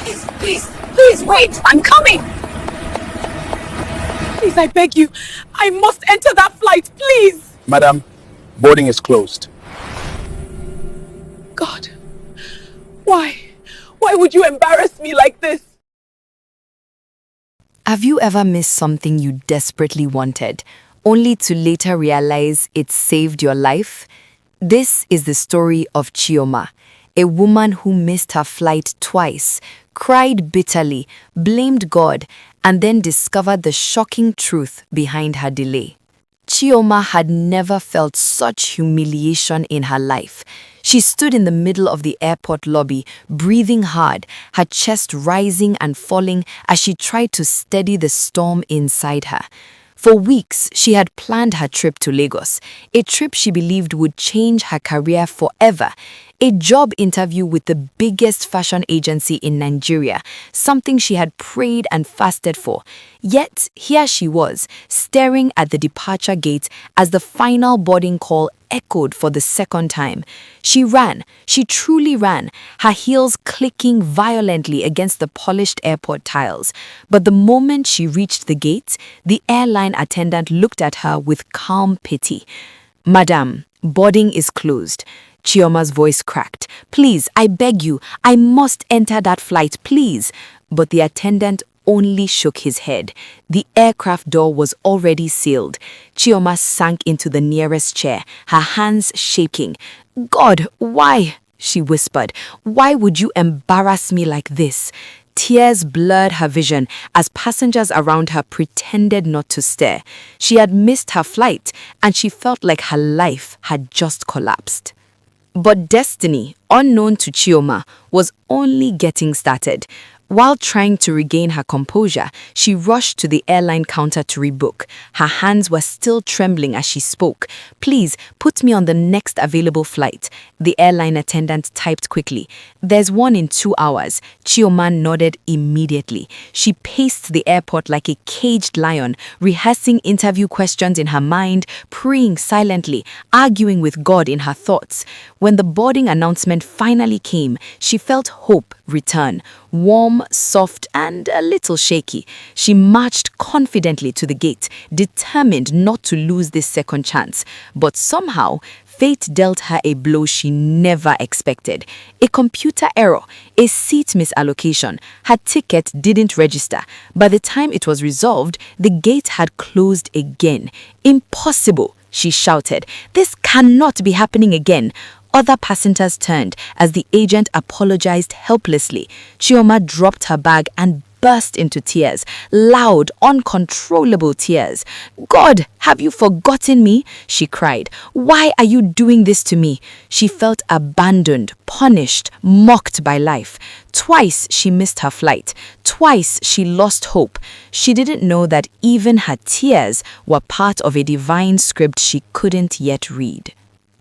Please wait. I'm coming. Please, I beg you. I must enter that flight, please. Madam, boarding is closed. God, why? Why would you embarrass me like this? Have you ever missed something you desperately wanted, only to later realize it saved your life? This is the story of Chioma, a woman who missed her flight twice, cried bitterly, blamed God, and then discovered the shocking truth behind her delay. Chioma had never felt such humiliation in her life. She stood in the middle of the airport lobby, breathing hard, her chest rising and falling as she tried to steady the storm inside her. For weeks, she had planned her trip to Lagos, a trip she believed would change her career forever. A job interview with the biggest fashion agency in Nigeria, something she had prayed and fasted for. Yet, here she was, staring at the departure gate as the final boarding call echoed for the second time. She ran, she truly ran, her heels clicking violently against the polished airport tiles. But the moment she reached the gate, the airline attendant looked at her with calm pity. "Madam, boarding is closed." Chioma's voice cracked. "Please, I beg you, I must enter that flight, please." But the attendant only shook his head. The aircraft door was already sealed. Chioma sank into the nearest chair, her hands shaking. "God, why?" she whispered. "Why would you embarrass me like this?" Tears blurred her vision as passengers around her pretended not to stare. She had missed her flight, and she felt like her life had just collapsed. But destiny, unknown to Chioma, was only getting started. While trying to regain her composure, she rushed to the airline counter to rebook. Her hands were still trembling as she spoke. "Please, put me on the next available flight." The airline attendant typed quickly. "There's one in 2 hours." Chioma nodded immediately. She paced the airport like a caged lion, rehearsing interview questions in her mind, praying silently, arguing with God in her thoughts. When the boarding announcement finally came, she felt hope return. Warm, soft, and a little shaky. She marched confidently to the gate, determined not to lose this second chance. But somehow, fate dealt her a blow she never expected. A computer error, a seat misallocation. Her ticket didn't register. By the time it was resolved, the gate had closed again. "Impossible!" she shouted. "This cannot be happening again." Other passengers turned as the agent apologized helplessly. Chioma dropped her bag and burst into tears, loud, uncontrollable tears. "God, have you forgotten me?" she cried. "Why are you doing this to me?" She felt abandoned, punished, mocked by life. Twice she missed her flight. Twice she lost hope. She didn't know that even her tears were part of a divine script she couldn't yet read.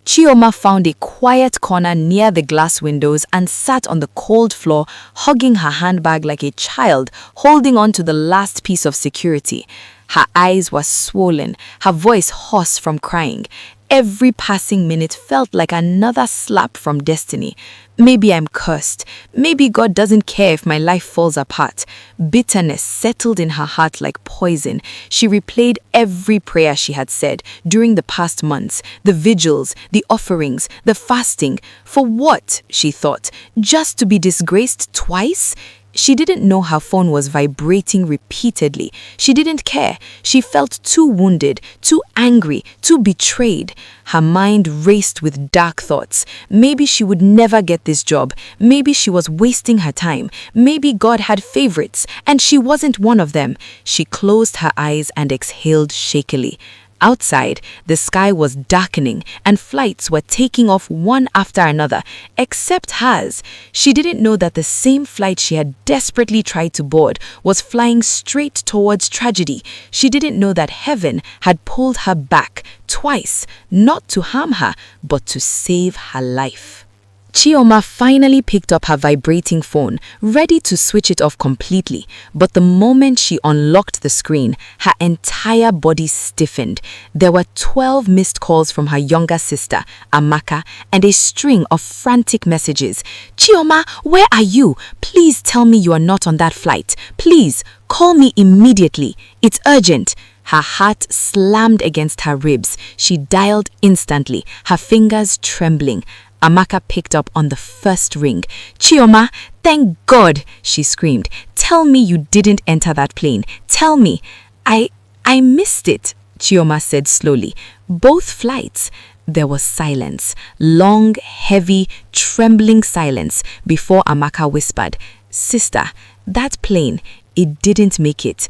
Chioma found a quiet corner near the glass windows and sat on the cold floor, hugging her handbag like a child, holding on to the last piece of security. Her eyes were swollen, her voice hoarse from crying. Every passing minute felt like another slap from destiny. Maybe I'm cursed. Maybe God doesn't care if my life falls apart. Bitterness settled in her heart like poison. She replayed every prayer she had said during the past months, the vigils, the offerings, the fasting. For what, she thought, just to be disgraced twice? She didn't know her phone was vibrating repeatedly. She didn't care. She felt too wounded, too angry, too betrayed. Her mind raced with dark thoughts. Maybe she would never get this job. Maybe she was wasting her time. Maybe God had favorites, and she wasn't one of them. She closed her eyes and exhaled shakily. Outside, the sky was darkening and flights were taking off one after another, except hers. She didn't know that the same flight she had desperately tried to board was flying straight towards tragedy. She didn't know that heaven had pulled her back twice, not to harm her, but to save her life. Chioma finally picked up her vibrating phone, ready to switch it off completely. But the moment she unlocked the screen, her entire body stiffened. There were 12 missed calls from her younger sister, Amaka, and a string of frantic messages. "Chioma, where are you? Please tell me you are not on that flight. Please, call me immediately. It's urgent." Her heart slammed against her ribs. She dialed instantly, her fingers trembling. Amaka picked up on the first ring. "Chioma, thank God," she screamed. "Tell me you didn't enter that plane. Tell me." I missed it," Chioma said slowly. "Both flights." There was silence, long, heavy, trembling silence before Amaka whispered, "Sister, that plane, it didn't make it."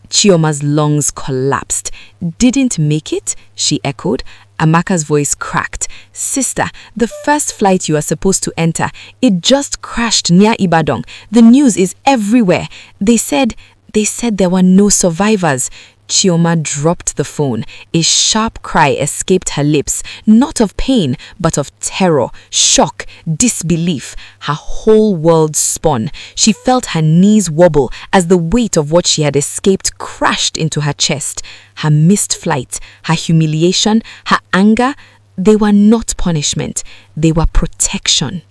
Chioma's lungs collapsed. "Didn't make it?" she echoed. Amaka's voice cracked. "Sister, the first flight you are supposed to enter, it just crashed near Ibadan. The news is everywhere. They said there were no survivors." Chioma dropped the phone. A sharp cry escaped her lips, not of pain, but of terror, shock, disbelief. Her whole world spun. She felt her knees wobble as the weight of what she had escaped crashed into her chest. Her missed flight, her humiliation, her anger, they were not punishment. They were protection.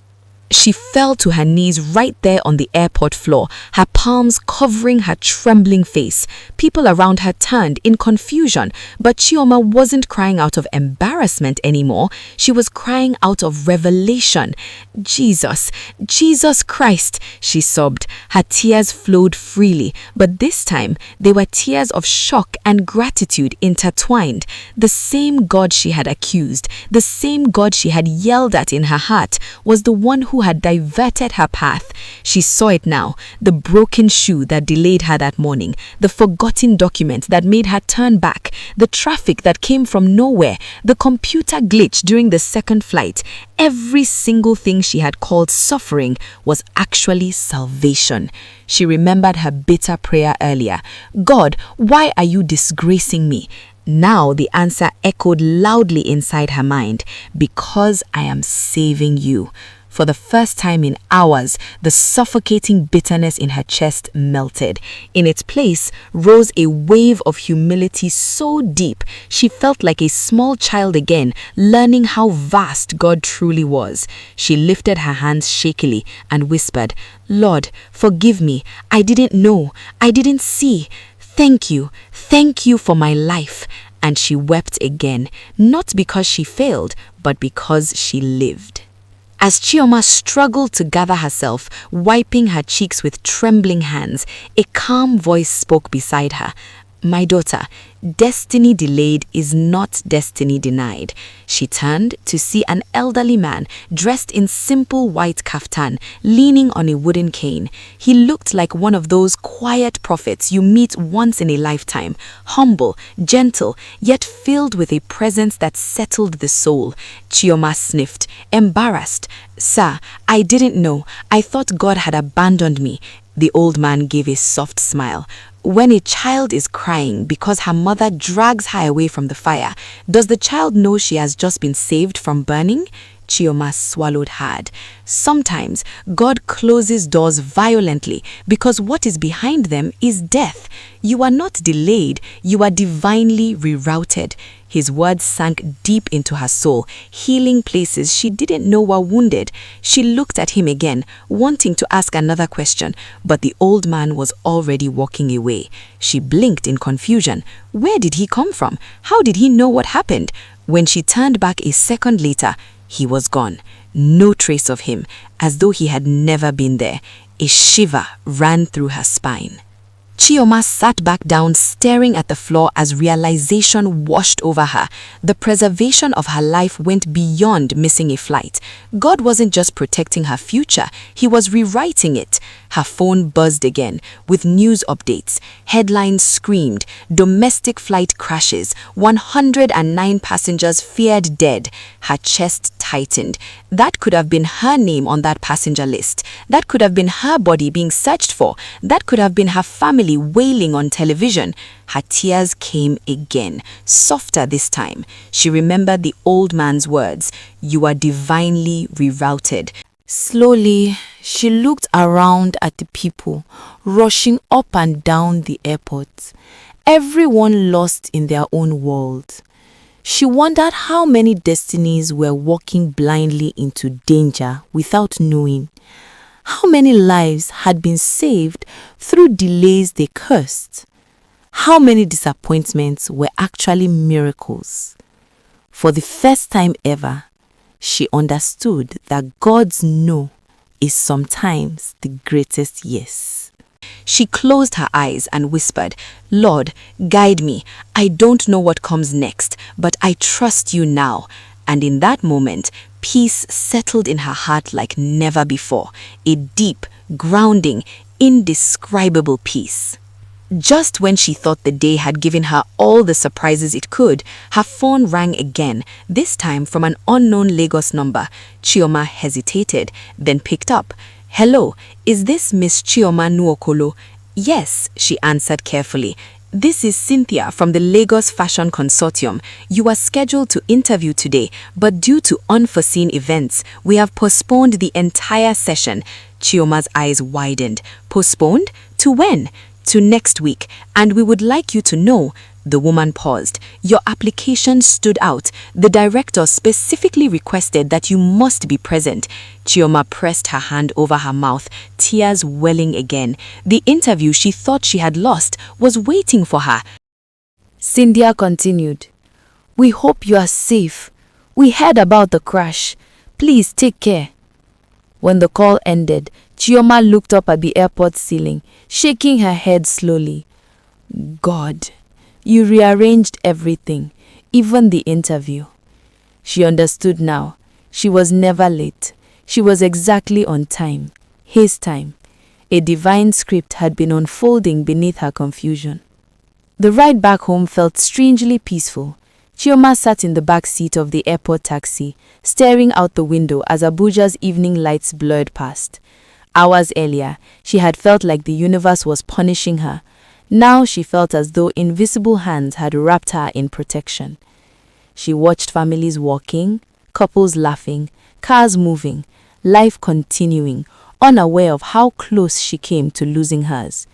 She fell to her knees right there on the airport floor, her palms covering her trembling face. People around her turned in confusion, but Chioma wasn't crying out of embarrassment anymore. She was crying out of revelation. "Jesus, Jesus Christ," she sobbed. Her tears flowed freely, but this time they were tears of shock and gratitude intertwined. The same God she had accused, the same God she had yelled at in her heart, was the one who had diverted her path. She saw it now, the broken shoe that delayed her that morning, the forgotten document that made her turn back, the traffic that came from nowhere, the computer glitch during the second flight. Every single thing she had called suffering was actually salvation. She remembered her bitter prayer earlier. "God, why are you disgracing me?" Now the answer echoed loudly inside her mind. "Because I am saving you." For the first time in hours, the suffocating bitterness in her chest melted. In its place rose a wave of humility so deep, she felt like a small child again, learning how vast God truly was. She lifted her hands shakily and whispered, "Lord, forgive me. I didn't know. I didn't see. Thank you. Thank you for my life." And she wept again, not because she failed, but because she lived. As Chioma struggled to gather herself, wiping her cheeks with trembling hands, a calm voice spoke beside her. "My daughter, destiny delayed is not destiny denied." She turned to see an elderly man dressed in simple white kaftan, leaning on a wooden cane. He looked like one of those quiet prophets you meet once in a lifetime, humble, gentle, yet filled with a presence that settled the soul. Chioma sniffed, embarrassed. "Sir, I didn't know. I thought God had abandoned me." The old man gave a soft smile. "When a child is crying because her mother drags her away from the fire, does the child know she has just been saved from burning?" Chioma swallowed hard. Sometimes God closes doors violently because what is behind them is death. You are not delayed, you are divinely rerouted. His words sank deep into her soul, healing places she didn't know were wounded. She looked at him again, wanting to ask another question, but the old man was already walking away. She blinked in confusion. Where did he come from? How did he know what happened? When she turned back a second later, he was gone. No trace of him, as though he had never been there. A shiver ran through her spine. Chioma sat back down, staring at the floor as realization washed over her. The preservation of her life went beyond missing a flight. God wasn't just protecting her future, he was rewriting it. her phone buzzed again with news updates. Headlines screamed, domestic flight crashes, 109 passengers feared dead. Her chest tightened. That could have been her name on that passenger list. That could have been her body being searched for. That could have been her family wailing on television. Her tears came again, softer this time. She remembered the old man's words, "You are divinely rerouted." Slowly, she looked around at the people rushing up and down the airport, everyone lost in their own world. She wondered how many destinies were walking blindly into danger without knowing. How many lives had been saved through delays they cursed. How many disappointments were actually miracles. For the first time ever, she understood that God's no is sometimes the greatest yes. She closed her eyes and whispered, "Lord, guide me. I don't know what comes next, but I trust you now." And in that moment, peace settled in her heart like never before, a deep, grounding, indescribable peace. Just when she thought the day had given her all the surprises it could, her phone rang again, this time from an unknown Lagos number. Chioma hesitated, then picked up. "Hello, is this Miss Chioma Nuokolo?" "Yes," she answered carefully. "This is Cynthia from the Lagos Fashion Consortium. You are scheduled to interview today, but due to unforeseen events, we have postponed the entire session." Chioma's eyes widened. "Postponed? To when?" "To next week, and we would like you to know." The woman paused. "Your application stood out. The director specifically requested that you must be present." Chioma pressed her hand over her mouth, tears welling again. The interview she thought she had lost was waiting for her. Cynthia continued, "We hope you are safe. We heard about the crash. Please take care." When the call ended, Chioma looked up at the airport ceiling, shaking her head slowly. "God, you rearranged everything, even the interview." She understood now. She was never late. She was exactly on time, his time. A divine script had been unfolding beneath her confusion. The ride back home felt strangely peaceful. Chioma sat in the back seat of the airport taxi, staring out the window as Abuja's evening lights blurred past. Hours earlier, she had felt like the universe was punishing her. Now she felt as though invisible hands had wrapped her in protection. She watched families walking, couples laughing, cars moving, life continuing, unaware of how close she came to losing hers.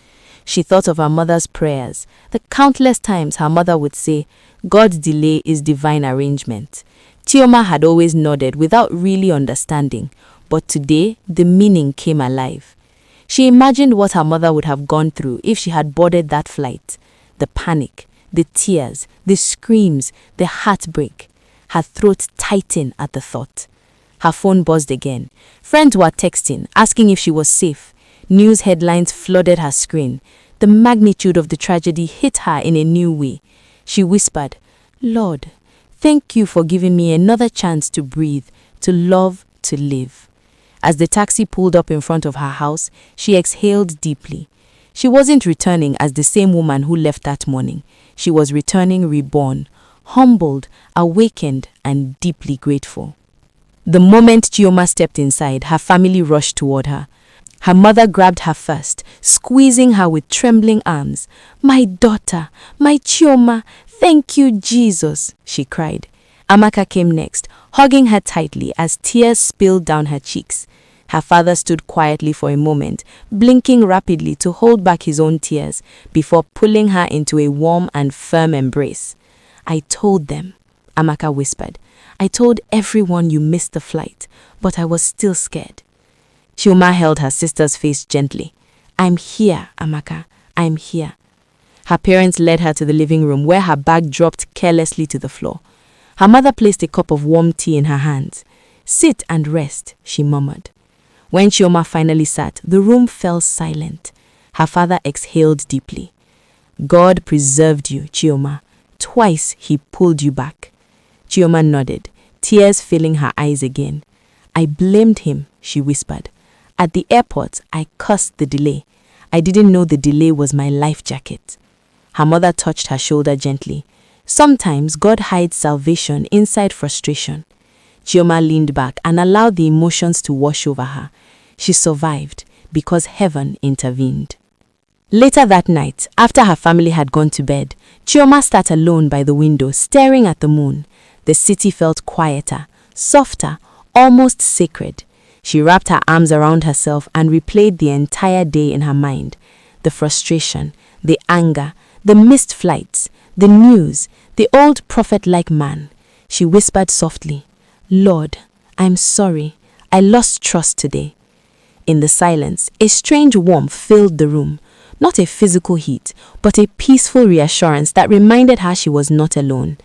She thought of her mother's prayers, the countless times her mother would say, "God's delay is divine arrangement." Chioma had always nodded without really understanding, but today the meaning came alive. She imagined what her mother would have gone through if she had boarded that flight. The panic, the tears, the screams, the heartbreak. Her throat tightened at the thought. Her phone buzzed again. Friends were texting, asking if she was safe. News headlines flooded her screen. The magnitude of the tragedy hit her in a new way. She whispered, "Lord, thank you for giving me another chance to breathe, to love, to live." As the taxi pulled up in front of her house, she exhaled deeply. She wasn't returning as the same woman who left that morning. She was returning reborn, humbled, awakened, and deeply grateful. The moment Chioma stepped inside, her family rushed toward her. Her mother grabbed her first, squeezing her with trembling arms. "My daughter, my Chioma, thank you, Jesus," she cried. Amaka came next, hugging her tightly as tears spilled down her cheeks. Her father stood quietly for a moment, blinking rapidly to hold back his own tears before pulling her into a warm and firm embrace. "I told them," Amaka whispered. "I told everyone you missed the flight, but I was still scared." Chioma held her sister's face gently. "I'm here, Amaka. I'm here." Her parents led her to the living room where her bag dropped carelessly to the floor. Her mother placed a cup of warm tea in her hands. "Sit and rest," she murmured. When Chioma finally sat, the room fell silent. Her father exhaled deeply. "God preserved you, Chioma. Twice he pulled you back." Chioma nodded, tears filling her eyes again. "I blamed him," she whispered. At the airport, I cursed the delay. I didn't know the delay was my life jacket. Her mother touched her shoulder gently. Sometimes God hides salvation inside frustration. Chioma leaned back and allowed the emotions to wash over her. She survived because heaven intervened. Later that night, after her family had gone to bed, Chioma sat alone by the window staring at the moon. The city felt quieter, softer, almost sacred. She wrapped her arms around herself and replayed the entire day in her mind. The frustration, the anger, the missed flights, the news, the old prophet-like man. She whispered softly, "Lord, I'm sorry. I lost trust today." In the silence, a strange warmth filled the room. Not a physical heat, but a peaceful reassurance that reminded her she was not alone.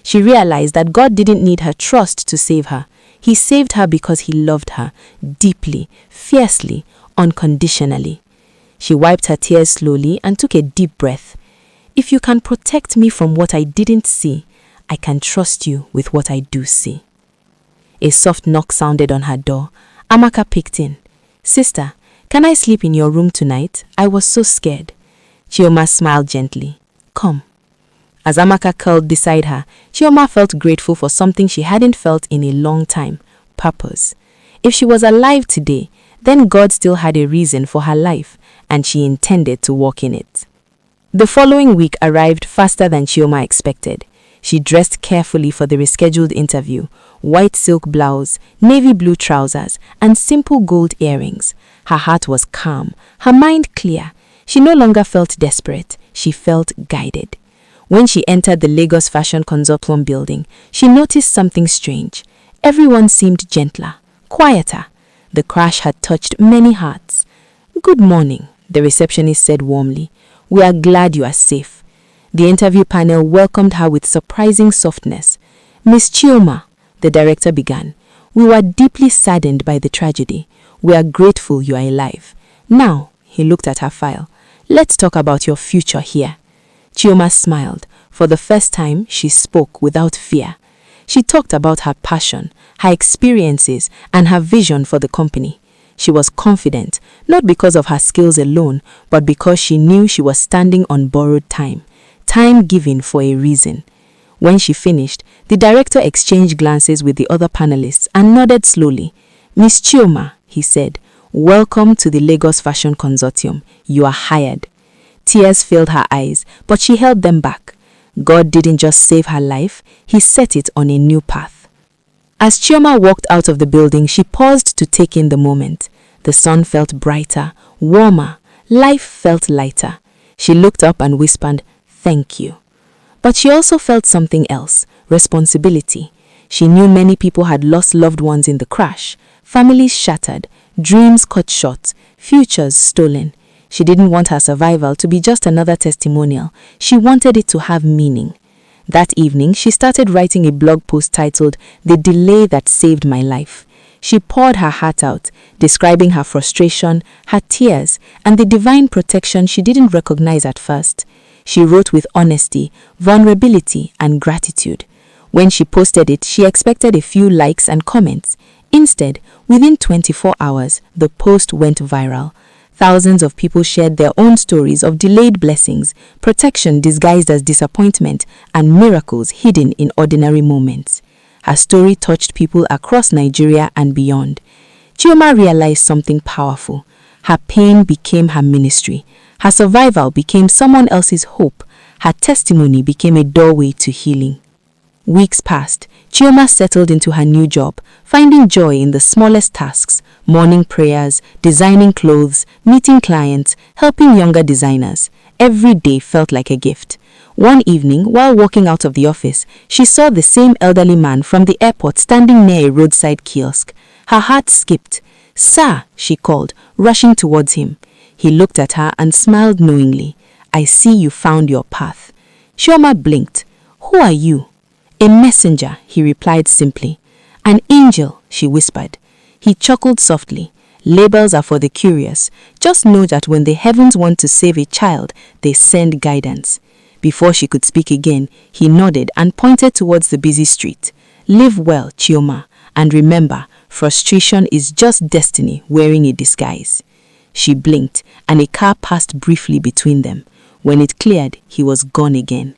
She realized that God didn't need her trust to save her. He saved her because he loved her, deeply, fiercely, unconditionally. She wiped her tears slowly and took a deep breath. If you can protect me from what I didn't see, I can trust you with what I do see. A soft knock sounded on her door. Amaka picked in. "Sister, can I sleep in your room tonight? I was so scared." Chioma smiled gently. "Come." As Amaka curled beside her, Chioma felt grateful for something she hadn't felt in a long time: purpose. If she was alive today, then God still had a reason for her life, and she intended to walk in it. The following week arrived faster than Chioma expected. She dressed carefully for the rescheduled interview: white silk blouse, navy blue trousers, and simple gold earrings. Her heart was calm, her mind clear. She no longer felt desperate, she felt guided. When she entered the Lagos Fashion Consortium building, she noticed something strange. Everyone seemed gentler, quieter. The crash had touched many hearts. "Good morning," the receptionist said warmly. "We are glad you are safe." The interview panel welcomed her with surprising softness. "Miss Chioma," the director began, "we were deeply saddened by the tragedy. We are grateful you are alive. Now," he looked at her file, "let's talk about your future here." Chioma smiled. For the first time, she spoke without fear. She talked about her passion, her experiences, and her vision for the company. She was confident, not because of her skills alone, but because she knew she was standing on borrowed time. Time given for a reason. When she finished, the director exchanged glances with the other panelists and nodded slowly. "Miss Chioma," he said, "welcome to the Lagos Fashion Consortium. You are hired." Tears filled her eyes, but she held them back. God didn't just save her life, he set it on a new path. As Chioma walked out of the building, she paused to take in the moment. The sun felt brighter, warmer. Life felt lighter. She looked up and whispered, "Thank you." But she also felt something else: responsibility. She knew many people had lost loved ones in the crash, families shattered, dreams cut short, futures stolen. She didn't want her survival to be just another testimonial. She wanted it to have meaning. That evening, she started writing a blog post titled, "The Delay That Saved My Life." She poured her heart out, describing her frustration, her tears, and the divine protection she didn't recognize at first. She wrote with honesty, vulnerability, and gratitude. When she posted it, she expected a few likes and comments. Instead, within 24 hours, the post went viral. Thousands of people shared their own stories of delayed blessings, protection disguised as disappointment, and miracles hidden in ordinary moments. Her story touched people across Nigeria and beyond. Chioma realized something powerful. Her pain became her ministry. Her survival became someone else's hope. Her testimony became a doorway to healing. Weeks passed. Chioma settled into her new job, finding joy in the smallest tasks: morning prayers, designing clothes, meeting clients, helping younger designers. Every day felt like a gift. One evening, while walking out of the office, she saw the same elderly man from the airport standing near a roadside kiosk. Her heart skipped. "Sir," she called, rushing towards him. He looked at her and smiled knowingly. "I see you found your path." Chioma blinked. "Who are you?" "A messenger," he replied simply. "An angel," she whispered. He chuckled softly. "Labels are for the curious. Just know that when the heavens want to save a child, they send guidance." Before she could speak again, he nodded and pointed towards the busy street. "Live well, Chioma, and remember, frustration is just destiny wearing a disguise. She blinked, and a car passed briefly between them. When it cleared, he was gone again.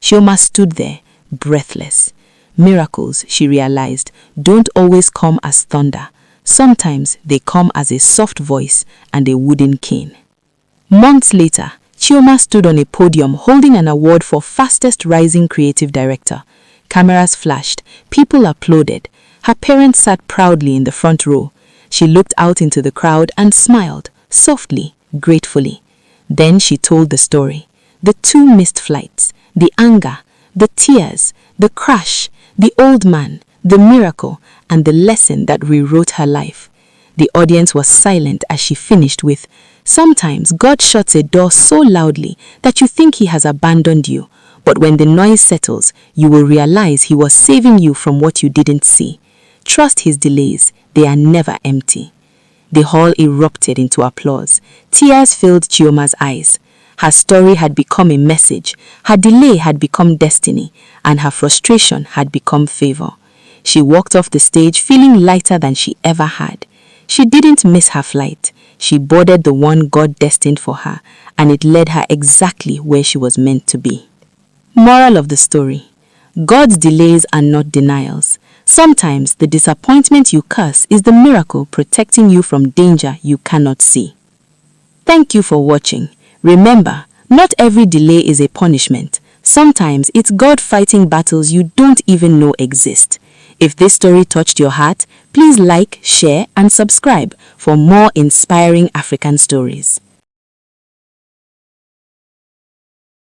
Chioma stood there, breathless. Miracles, she realized, don't always come as thunder. Sometimes they come as a soft voice and a wooden cane. Months later, Chioma stood on a podium holding an award for fastest rising creative director. Cameras flashed, people applauded. Her parents sat proudly in the front row. She looked out into the crowd and smiled, softly, gratefully. Then she told the story. The 2 missed flights, the anger, the tears, the crash, the old man, the miracle, and the lesson that rewrote her life. The audience was silent as she finished with, "Sometimes God shuts a door so loudly that you think he has abandoned you, but when the noise settles, you will realize he was saving you from what you didn't see. Trust his delays, they are never empty." The hall erupted into applause. Tears filled Chioma's eyes. Her story had become a message, her delay had become destiny, and her frustration had become favor. She walked off the stage feeling lighter than she ever had. She didn't miss her flight. She boarded the one God destined for her, and it led her exactly where she was meant to be. Moral of the story: God's delays are not denials. Sometimes the disappointment you curse is the miracle protecting you from danger you cannot see. Thank you for watching. Remember, not every delay is a punishment. Sometimes it's God fighting battles you don't even know exist. If this story touched your heart, please like, share, and subscribe for more inspiring African stories.